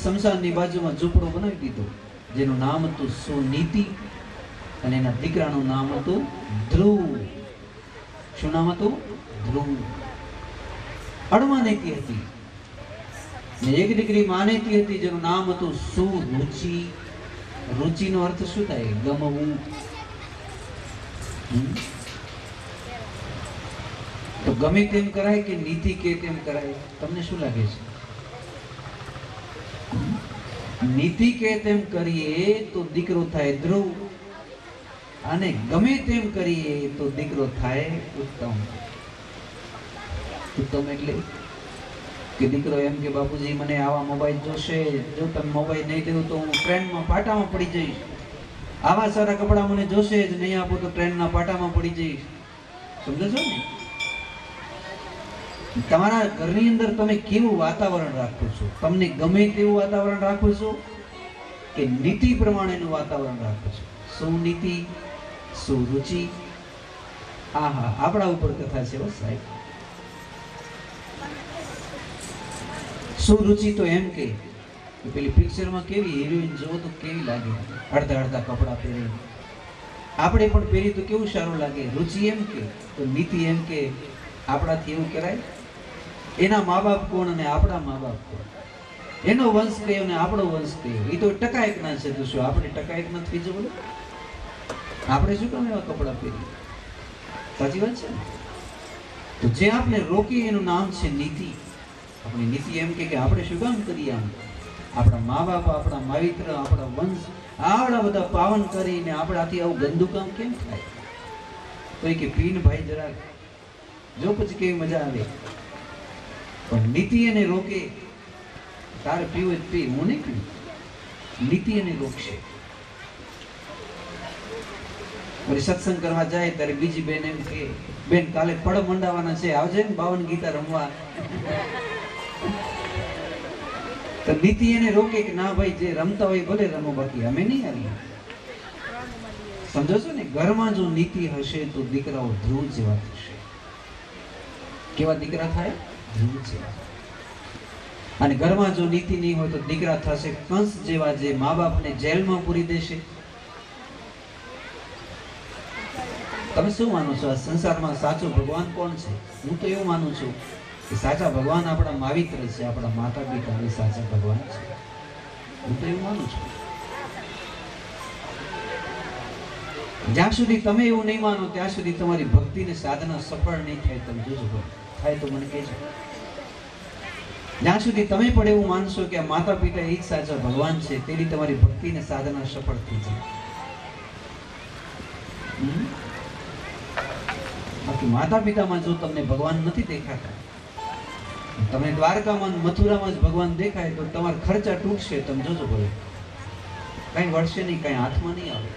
S1: શમશાનની બાજુમાં ઝૂંપડો બનાવી દીધો જેનું નામ હતું સુનીતિ અને એના દીકરાનું નામ હતું ધ્રુવ. શું નામ હતું? ધ્રુવ. અડમાનેતી હતી ને એક દીકરી માનેતી હતી જેનું નામ હતું સુરુચિ. રુચિનો અર્થ શું થાય? ગમવું. તો ગમે તેમ કરાય કે નીતિ કે તેમ કરાય? તમને શું લાગે છે? નીતિ કે તેમ કરીએ તો દીકરો થાય ધ્રુવ અને ગમે તેમ કરીએ તો દીકરો થાય ઉત્તમ. ઉત્તમ એટલે કે દીકરો એમ કે બાપુજી મને આવા મોબાઈલ જોશે, જો તમે મોબાઈલ નહીં દેવું તો હું ટ્રેનમાં પાટામાં પડી જઈશ. આવા સારા કપડા મને જોશે જ નહીં આપો તો ટ્રેનના પાટામાં પડી જઈશ. સમજો છો ને? તમારા ઘરની અંદર તમે કેવું વાતાવરણ રાખો છો? તમને ગમે તેવું વાતાવરણ રાખો છો કે નીતિ પ્રમાણેનું વાતાવરણ રાખો છો? સુનીતિ, સુરુચિ. આહા, આપણા ઉપર કથા છે હો સાહેબ. સુરુચિ તો એમ કે પેલી પિક્ચરમાં કેવી હિરોઈન જોવો તો કેવી લાગે, અડધા અડધા કપડા પહેરી. આપણે પણ પહેરી તો કેવું સારું લાગે. રુચિ એમ કે તો નીતિ એમ કે આપણાથી એવું કરાય? એના મા બાપ કોણ અને આપણા મા બાપ કોણ? એનો વંશ કયો ને આપણો વંશ કયો? એ તો ટકાયકના છે. તો શું આપણે ટકાયક નથી જો? બોલો, આપણે શું કામ એવા કપડા પહેરીએ? સાચી વાત છે ને? તો જે આપણે રોકીએ એનું નામ છે નીતિ. આપણી નીતિ એમ કે આપણે શું કામ કરીએ? આમ આપણા મા બાપ, આપણા માવિત્ર, આપણા વંશ આવડા બધા પાવન કરીને આપણાથી આવું ગંદુ કામ કેમ થાય? તો એ કે પીન ભાઈ જરાક જો, પછી કેવી મજા આવે. પણ નીતિ એને રોકે. તારે પીવું જ પી, હું નહીં પીવું. નીતિ એને રોકશે. પછી સત્સંગ કરવા જાય ત્યારે બીજી બેન એમ કે બેન કાલે પડ મંડાવાના છે, આવજે ને 52 ગીતા રમવા. તો નીતિ એને રોકે કે ના ભાઈ, જે રમતા હોય ભલે રમો, બાકી અમે નહીં આવીએ. સમજો છો ને? ઘરમાં જો નીતિ હશે તો દીકરાઓ ધ્રુવ જેવા થશે. કેવા દીકરા થાય? ધ્રુવ જેવા. અને ઘરમાં જો નીતિ નહીં હોય તો દીકરા થશે કંસ જેવા, જે મા બાપને જેલમાં પૂરી દેશે. તમે શું માનો છો? આ સંસારમાં સાચો ભગવાન કોણ છે? હું તો એવું માનું છું કે સાચા ભગવાન આપણા માવિત્ર છે, આપણા માતા પિતા એ સાચા ભગવાન છે. હું તો એવું માનું છું. જ્યાં સુધી તમે એવું નહીં માનો ત્યાં સુધી તમારી ભક્તિને સાધના સફળ નહીં થાય. તમે જોજો, થાય તો મને કહેજો. જ્યાં સુધી તમે પણ એવું માનશો કે આ માતા પિતા એ જ સાચા ભગવાન છે, તેની તમારી ભક્તિને સાધના સફળ થઈ જાય. બાકી માતા પિતામાં જો તમને ભગવાન નથી દેખાતા, તમને દ્વારકામાં મથુરામાં જ ભગવાન દેખાય તો તમારા ખર્ચા તૂટશે. તમે જોજો ભલે કઈ વળશે નહીં, કઈ હાથમાં નહીં આવે.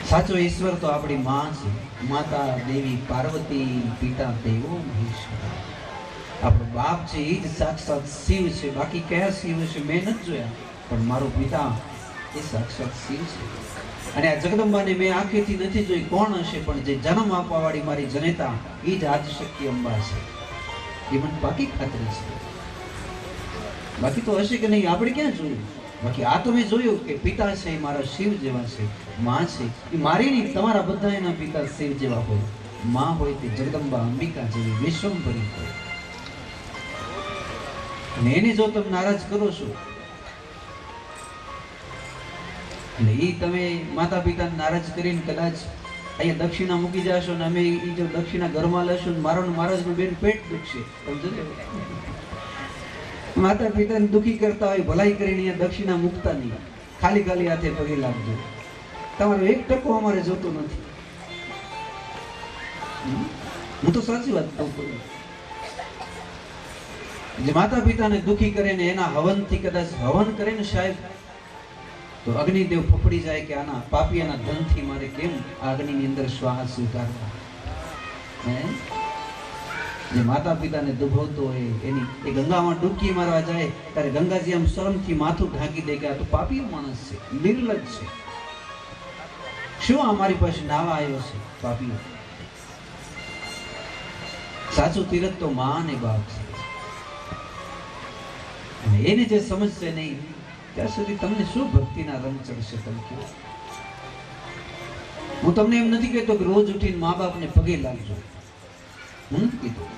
S1: સાચો ઈશ્વર તો આપણી માં છે, માતા દેવી પાર્વતી, પિતા દેવો મહેશ્વર. આપણો બાપ છે એ જ સાક્ષાત શિવ છે. બાકી કયા શિવ છે મેં નથી જોયા, પણ મારો પિતા એ સાક્ષાત શિવ છે. અને આ જગદંબાને મેં આંખેથી નથી જોઈ, કોણ હશે? પણ જે જન્મ આપવા વાળી મારી જનેતા એ જ આદિશક્તિ અંબા છે. એ મને પાકી ખાતરી છે. બાકી તો હશે કે નહીં આપણે ક્યાં જોયું? બાકી આ તો મેં જોયું કે પિતા છે એ મારા શિવ જેવા છે, માં છે એ મારી નહીં, તમારા બધા એના પિતા શિવ જેવા હોય. માં હોય તે જગદંબા અંબિકા જેવી વિશ્વંભરી હોય. અને એને જો તમે નારાજ કરો છો, અને એ તમે માતા પિતાને નારાજ કરીને કદાચ અહીંયા દક્ષિણા મૂકી જશો ને અમે એ જો દક્ષિણા ઘરમાં લેશો ને મારો ને મારો જ બેન પેટ દુખશે. સમજો? માતા પિતાને દુખી કરતા હોય, ભલાઈ કરીને અહીંયા દક્ષિણા મૂકતા નહીં, ખાલી ખાલી હાથે પગે લાગજો. તમારો 1% અમારે જોતો નથી. હું તો સાચી વાત કહું છું. જે માતા પિતાને દુખી કરે ને એના હવનથી કદાચ હવન કરે ને સાહેબ, તો અગ્નિદેવ ફફડી જાય કે આના પાપિયાના ધનથી મારે કેમ આ અગ્નિની અંદર શ્વાસ ઉતારવા. જે માતા પિતાને દુભવતો હોય એની એ ગંગામાં ડૂબકી મારવા જાય ત્યારે ગંગાજી આમ શરમથી માથું ઢાંકી દે કે આ તો પાપી માણસ છે, નિર્લજ્જ છે, શું આ મારી પાસે નાવા આવ્યો છે પાપી. સાચું તીરથ તો માં અને બાપ છે. અને એને જે સમજશે નહીં ત્યાં સુધી તમને શું ભક્તિના રંગ ચડશે? તમે કહો. હું તમને એમ નથી કહેતો કે રોજ ઉઠીને મા બાપને પગે લાગજો. હું નથી કીધું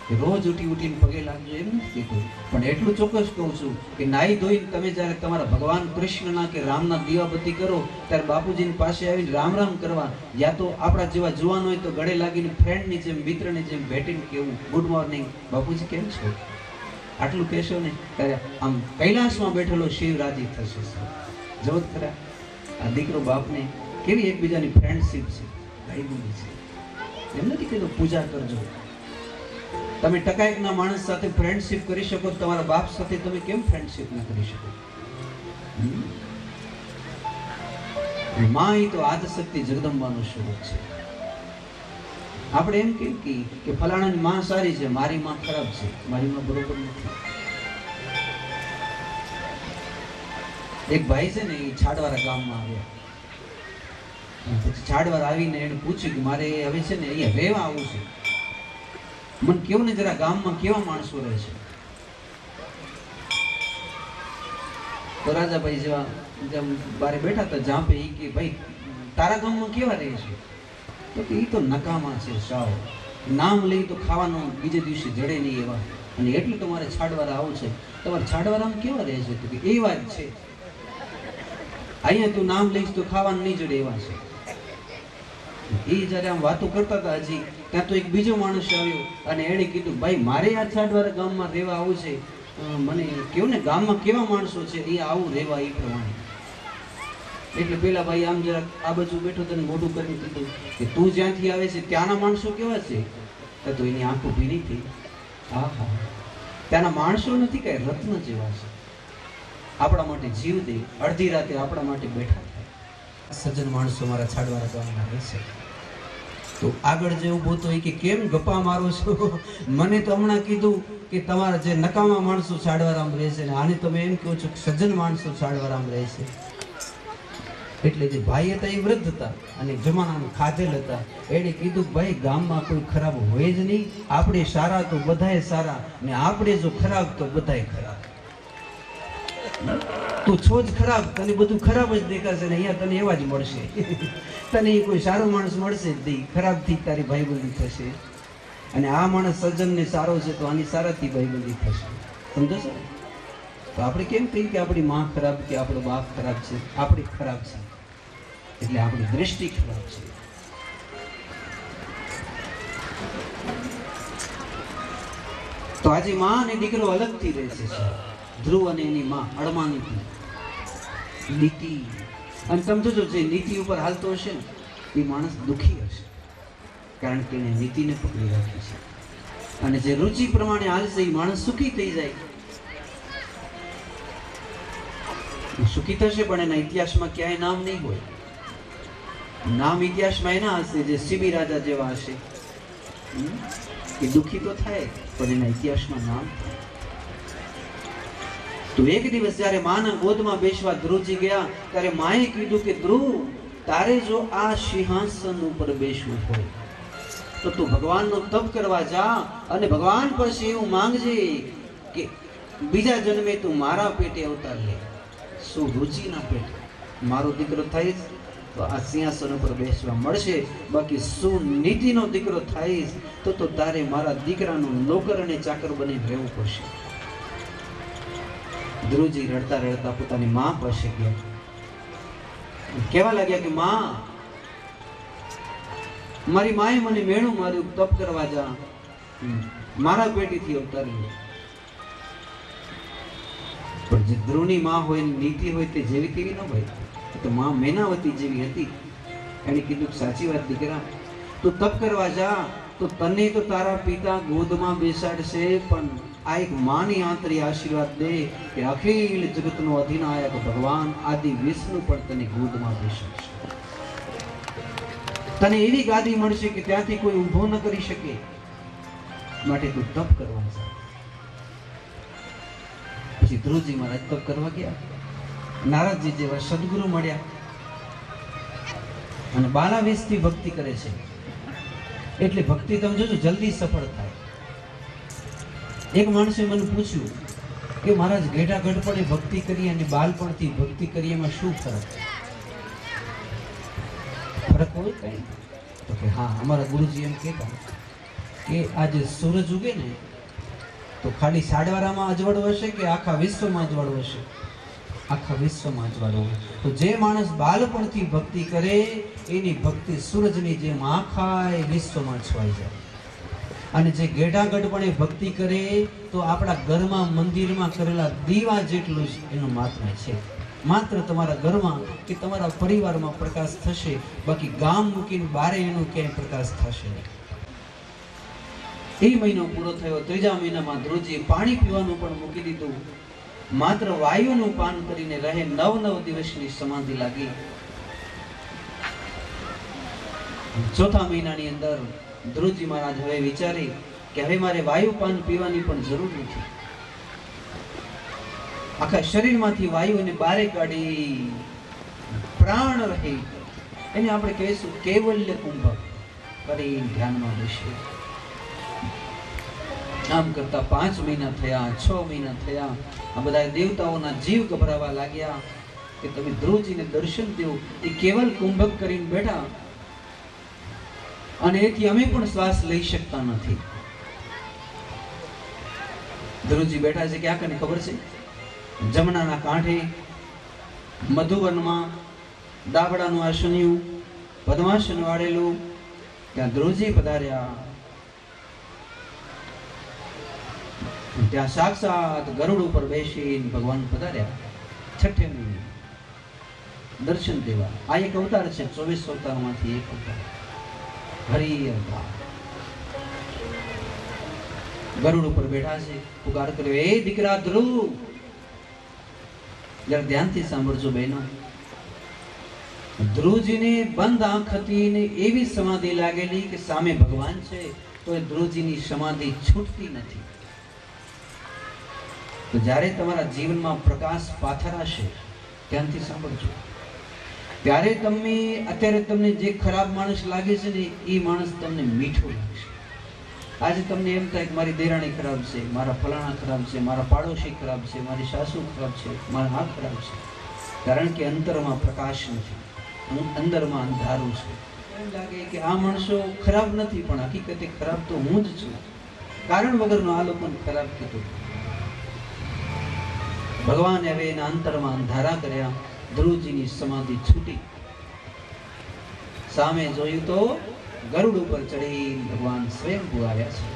S1: કે રોજ ઉઠીને પગે લાગજો, એમ નથી કીધું. પણ એટલું ચોક્કસ કહું છું કે નાઈ ધોઈને તમે જ્યારે તમારા ભગવાન કૃષ્ણના કે રામના દીવાબત્તી કરો ત્યારે બાપુજીની પાસે આવીને રામ રામ કરવા. યા તો આપણા જેવા જુવાન હોય તો ગળે લાગીને ફ્રેન્ડની જેમ, મિત્રની જેમ ભેટીને કેવું ગુડ મોર્નિંગ બાપુજી કેમ છો, આટલું કહેશો ને ત્યારે આમ કૈલાસમાં બેઠેલો શિવ રાજી થશે. જવત ખરા આ દીકરો બાપને કેવી એકબીજાની ફ્રેન્ડશીપ છે, ભાઈબંધી છે. એમ નથી કીધું પૂજા કરજો. તમે ટકાયકના માણસ સાથે ફ્રેન્ડશીપ કરી શકો, તમારા બાપ સાથે તમે કેમ ફ્રેન્ડશીપ ના કરી શકો? માં એ તો આદશક્તિ જગદંબાનું સ્વરૂપ છે. આપણે એમ કેમ કે ફલાણાની માં સારી છે, મારી માં ખરાબ છે, મારી માં બરોબર નથી. એક ભાઈ છે ને એ છાડવાળા ગામમાં આવ્યા. પછી છાડવાર આવીને એને પૂછ્યું કે મારે હવે છે ને અહીંયા રહેવા આવું છે, મને કેવું ને જરા ગામમાં કેવા માણસો રહે છે? તો રાજાભાઈ જેવા જેમ બારે બેઠા હતા જાપે એ કે ભાઈ તારા ગામમાં કેવા રહે છે? તો કે એ તો નકામા છે સાવ, નામ લઈ તો ખાવાનું બીજે દિવસે જડે નહીં એવા, અને એટલું તમારે છાડવાળા આવું છે. તમારે છાડવાળામાં કેવા રહે છે? તો કે એ વાત છે, અહીંયા તું નામ લઈશ તો ખાવાનું નહીં જડે એવા છે. એ જયારે આમ વાતો કરતા હતા હજી ત્યાં તો એક બીજો માણસ આવ્યો અને એણે કીધું ભાઈ મારે આ છાડવાળા ગામમાં રહેવા આવું છે, મને કેવું ને ગામમાં કેવા માણસો છે એ આવું રહેવા એ પ્રમાણે. એટલે પેલા ભાઈ આમ જરાક આ બાજુ બેઠો તને મોઢું કરીને કીધું કે તું જ્યાંથી આવે છે ત્યાંના માણસો કેવા છે? તો એની આંખો ભીની થઈ. હા હા, ત્યાંના માણસો નથી કઈ રત્ન જેવા છે, આપણા માટે જીવ દે, અડધી રાતે આપણા માટે બેઠા થાય. સજ્જન માણસો મારા છાડવાળા ગામમાં રહેશે. તો આગળ જે ઊભો તો એ કે કેમ ગપ્પા મારો છો? મને તો હમણાં કીધું કે તમારા જે નકામા માણસો છાડવારામ રહે છે ને આને તમે એમ કહો છો કે સજ્જન માણસો છાડવારામ રહે છે. એટલે જે ભાઈ હતા એ વૃદ્ધ હતા અને જમાનામાં ખાધેલ હતા. એણે કીધું ભાઈ ગામમાં કોઈ ખરાબ હોય જ નહીં, આપણે સારા તો બધાય સારા ને આપણે જો ખરાબ તો બધાય ખરાબ. તું છો જ ખરાબ, તને બધું ખરાબ જ દેખાશે ને અહીંયા તને એવા જ મળશે. તને કોઈ સારો માણસ મળશે જ નહીં, ખરાબથી તારી ભાઈબંધી થશે. અને આ માણસ સજ્જન ને સારો છે તો આની સારાથી ભાઈબંધી થશે. સમજો છો? તો આપણે કેમ કહીએ કે આપણી માં ખરાબ કે આપણો બાપ ખરાબ છે? આપણી ખરાબ છે એટલે આપણી દ્રષ્ટિ ખરાબ છે. તો આજે માં અને દીકરો અલગથી રહે છે. ધ્રુવ અને એની માં અડમાની નીતિ. અને સમજો છો, જે નીતિ ઉપર હાલતો હશે ને એ માણસ દુઃખી હશે, કારણ કે એને નીતિને પકડી રાખી છે. અને જે રુચિ પ્રમાણે હાલશે એ માણસ સુખી થઈ જાય. સુખી થશે પણ એના ઇતિહાસમાં ક્યાંય નામ નહીં હોય. નામ ઇતિહાસમાં એના હશે જે સીબી રાજા જેવા હશે. એ દુઃખી તો થાય પણ એના ઇતિહાસમાં નામ. તો એક દિવસ જ્યારે માના ગોદમાં બેસવા ધ્રુવજી ગયા ત્યારે માએ કીધું કે ધ્રુવ, તારે જો આ સિંહાસન ઉપર બેસવું હોય તો તું ભગવાનનો તપ કરવા જા અને ભગવાન પાસે એવું માંગજે કે બીજા જન્મે તું મારા પેટે અવતાર લે. શું રુચિના પેટે મારો દીકરો થઈશ તો આ સિંહાસન ઉપર બેસવા મળશે, બાકી શું નીતિનો દીકરો થઈશ તો તારે મારા દીકરાનો નોકર અને ચાકર બની રહેવું પડશે. ધ્રુવજી રડતા રડતા પોતાની માં પાસે ગયા. કહેવા લાગ્યા કે માં, મારી માએ મને મેણું માર્યું, તપ કરવા જા, મારા પેટીથી અવતારી લે. પણ જે ધ્રુવની માં હોય, નીતિ હોય, તે જેવી તેવી ન હોય. તો માં મેનાવતી જેવી હતી. એને કીધું સાચી વાત દીકરા, તું તપ કરવા જા તો તને તો તારા પિતા ગોદમાં બેસાડશે, પણ આ એક માની આંતરી આશીર્વાદ દે કે અખિલ જગતનો અધિનાયક ભગવાન આદિ વિષ્ણુ પણ તને ગોદમાં બેસાડશે. તને એવી ગાદી મળશે કે ત્યાંથી કોઈ ઊભો ન કરી શકે, માટે તું તપ કરવા જા. પછી ધ્રુવજી મહારાજ તપ કરવા ગયા. નારદજી જેવા સદગુરુ મળ્યા અને બાલાવેશથી ભક્તિ કરે છે. એટલે ભક્તિ તમે જોજો જલ્દી સફળ થાય. એક માણસે મને પૂછ્યું કે મહારાજ, ઘેટા ગઢપણે ભક્તિ કરી અને બાળપણથી ભક્તિ કરી, એમાં શું ફરક? ફરક હોય કઈ? તો કે હા, અમારા ગુરુજી એમ કહેતા કે આજે સૂરજ ઉગે ને તો ખાલી સાડવારામાં અજવાળું હશે કે આખા વિશ્વમાં અજવાળું હશે? આખા વિશ્વમાં અજવાળું. તો જે માણસ બાળપણથી ભક્તિ કરે એની ભક્તિ સૂરજની જેમ આખા વિશ્વમાં છવાઈ જાય. અને જે ઘેટા ગઢપણે ભક્તિ કરે તો આપણા ઘરમાં મંદિરમાં કરેલા દીવા જેટલું જ એનું મહાત્મ્ય છે. માત્ર તમારા ઘરમાં કે તમારા પરિવારમાં પ્રકાશ થશે, બાકી ગામ મૂકીને બારે એનો ક્યાંય પ્રકાશ થશે નહીં. એ મહિનો પૂરો થયો. ત્રીજા મહિનામાં ધ્રુવજીએ પાણી પીવાનું પણ મૂકી દીધું. માત્ર વાયુનું પાન કરીને રહે. 9 દિવસની સમાધિ લાગી. ચોથા મહિનાની અંદર ધ્રુવજી મહારાજ હવે વિચારી કે હવે મારે વાયુ પાન પીવાની પણ જરૂર નથી. આખા શરીરમાંથી વાયુને બારે કાઢી પ્રાણ રહે એને આપણે કહીશું કૈવલ્ય કુંભક કરી ધ્યાનમાં બેસીએ. આમ કરતા 5 મહિના થયા, 6 મહિના થયા. આ બધા દેવતાઓના જીવ ગભરાવા લાગ્યા કે તમે ધ્રુવજીને દર્શન દો. એ કેવલ કુંભક કરીને બેઠા અને એથી અમે પણ શ્વાસ લઈ શકતા નથી. ધ્રુવજી બેઠા છે ક્યાં કને ખબર છે? જમનાના કાંઠે મધુવનમાં દાબડાનું આસનિયું, પદ્માસન વાળેલું, ત્યાં ધ્રુવજી પધાર્યા. ત્યાં સાક્ષાત ગરુડ ઉપર બેસીને ભગવાન પધાર્યા. 6 મહિને દર્શન દેવા. આ એક અવતાર છે, 24 અવતારમાંથી એક અવતાર હરિ અવતાર. ગરુડ ઉપર બેઠા છે, પુકાર કર્યો, એ દીકરા ધ્રુવ, જરા ધ્યાનથી સાંભળજો બહેનો. ધ્રુવજીને બંધ આંખ હતી ને એવી સમાધિ લાગેલી કે સામે ભગવાન છે, તો એ ધ્રુવજીની સમાધિ છૂટતી નથી. તો જ્યારે તમારા જીવનમાં પ્રકાશ પાથરાશે, ધ્યાનથી સાંભળજો, ત્યારે તમે અત્યારે તમને જે ખરાબ માણસ લાગે છે ને એ માણસ તમને મીઠો લાગશે. આજે તમને એમ થાય કે મારી દેરાણી ખરાબ છે, મારા ફલાણા ખરાબ છે, મારા પાડોશી ખરાબ છે, મારી સાસુ ખરાબ છે, મારા આ ખરાબ છે. કારણ કે અંતરમાં પ્રકાશ નથી, અંદરમાં અંધારું છે. એમ લાગે કે આ માણસો ખરાબ નથી, પણ હકીકતે ખરાબ તો હું જ છું. કારણ વગરનો આ લોકોને ખરાબ કીધું. ભગવાને હવે એના અંતરમાં અંધારા કર્યા. ધ્રુવજીની સમાધિ છૂટી. સામે જોયું તો ગરુડ ઉપર ચડી ભગવાન સ્વયંભૂ આવ્યા છે.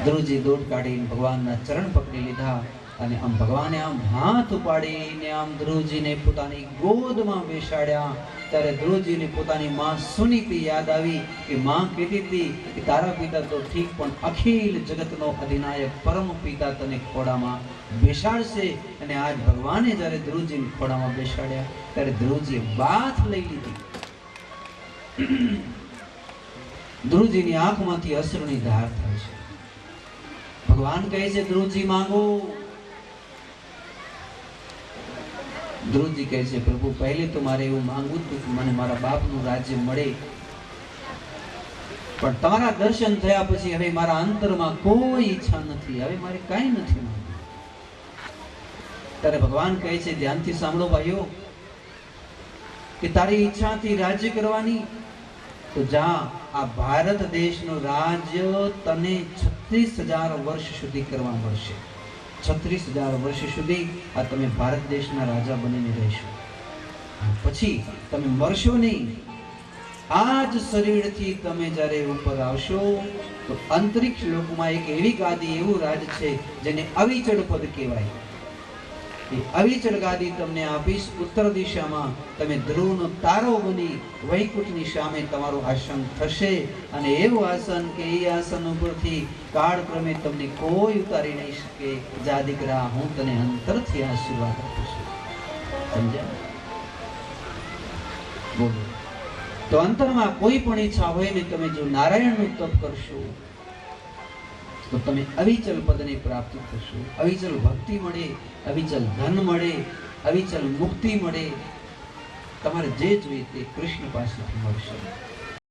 S1: ધ્રુવજી દોડ કાઢીને ભગવાનના ચરણ પકડી લીધા અને આમ ભગવાને આમ હાથ ઉપાડીને આમ ધ્રુવજીને પોતાની ગોદમાં બેસાડ્યા. ત્યારે ધ્રુવજીને પોતાની માં સુનીતિ યાદ આવી કે માં કહેતી હતી કે તારા પિતા તો ઠીક, પણ અખિલ જગતનો અધિનાયક પરમ પિતા તને ખોડામાં બેસાડશે. અને આજ ભગવાને જ્યારે ધ્રુવજીને ખોડામાં બેસાડ્યા ત્યારે ધ્રુવજીએ બાથ લઈ લીધી. ધ્રુવજીની આંખમાંથી અશ્રુની ધાર થાય છે. ભગવાન કહે છે ધ્રુવજી માંગો. ધ્રુવજી કહે છે પ્રભુ પહેલે તો મારે એવું માંગવું હતું કે મને મારા બાપનું રાજ્ય મળે, પણ તમારા દર્શન થયા પછી હવે મારા અંતરમાં કોઈ ઈચ્છા નથી, હવે મારે કાંઈ નથી માંગવું. ત્યારે ભગવાન કહે છે ધ્યાનથી સાંભળો ભાઈઓ, કે તારી ઈચ્છાથી રાજ્ય કરવાની તો જા, આ ભારત દેશનું રાજ્ય તને 36,000 વર્ષ સુધી કરવા મળશે. 36,000 વર્ષ સુધી આ તમે ભારત દેશના રાજા બનીને રહેશો. પછી તમે મરશો નહીં. આ જ શરીરથી તમે જ્યારે ઉપર આવશો તો અંતરિક્ષ લોકમાં એક એવી ગાદી, એવું રાજ છે જેને અવિચળ પદ કહેવાય. એ અવિચળ ગાદી તમને આપીશ. ઉત્તર દિશામાં તમે ધ્રુવનો તારો બની વૈકુંઠની સામે તમારું આસન થશે. અને એવું આસન કે એ આસન ઉપરથી કાળક્રમે તમને કોઈ ઉતારી નહીં શકે. જા દીકરા, હું તને અંતરથી આશીર્વાદ આપું છું. સમજ્યા? બોલો. તો અંતરમાં કોઈ પણ ઈચ્છા હોય ને, તમે જો નારાયણનું તપ કરશો તો તમે અવિચલ પદની પ્રાપ્તિ થશો. અવિચલ ભક્તિ મળે, અવિચલ ધન મળે, અવિચલ મુક્તિ મળે. તમારે જે જોઈએ તે કૃષ્ણ પાસેથી મળશે.